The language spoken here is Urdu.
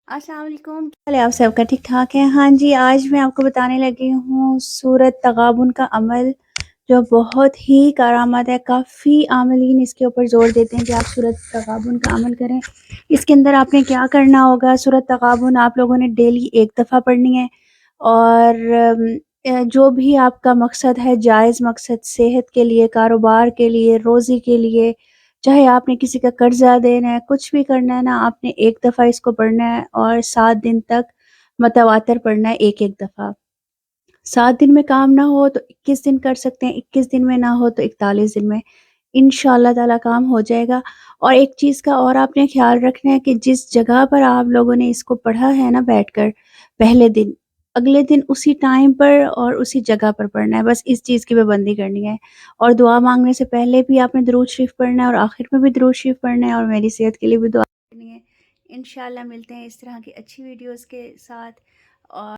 السلام علیکم، کیا حال ہے آپ سب کا؟ ٹھیک ٹھاک ہے؟ ہاں جی، آج میں آپ کو بتانے لگی ہوں سورۃ تغابن کا عمل، جو بہت ہی کارآمد ہے۔ کافی عاملین اس کے اوپر زور دیتے ہیں کہ آپ سورۃ تغابن کا عمل کریں۔ اس کے اندر آپ نے کیا کرنا ہوگا؟ سورۃ تغابن آپ لوگوں نے ڈیلی ایک دفعہ پڑھنی ہے، اور جو بھی آپ کا مقصد ہے، جائز مقصد، صحت کے لیے، کاروبار کے لیے، روزی کے لیے، چاہے آپ نے کسی کا قرضہ دینا ہے، کچھ بھی کرنا ہے نا، آپ نے ایک دفعہ اس کو پڑھنا ہے، اور 7 دن تک متواتر پڑھنا ہے، ایک ایک دفعہ۔ 7 دن میں کام نہ ہو تو 21 دن کر سکتے ہیں، 21 دن میں نہ ہو تو 41 دن میں انشاءاللہ تعالی کام ہو جائے گا۔ اور ایک چیز کا اور آپ نے خیال رکھنا ہے کہ جس جگہ پر آپ لوگوں نے اس کو پڑھا ہے نا بیٹھ کر پہلے دن، اگلے دن اسی ٹائم پر اور اسی جگہ پر پڑھنا ہے، بس اس چیز کی پابندی کرنی ہے۔ اور دعا مانگنے سے پہلے بھی آپ نے درود شریف پڑھنا ہے، اور آخر میں بھی درود شریف پڑھنا ہے، اور میری صحت کے لیے بھی دعا کرنی ہے۔ انشاءاللہ ملتے ہیں اس طرح کی اچھی ویڈیوز کے ساتھ، اور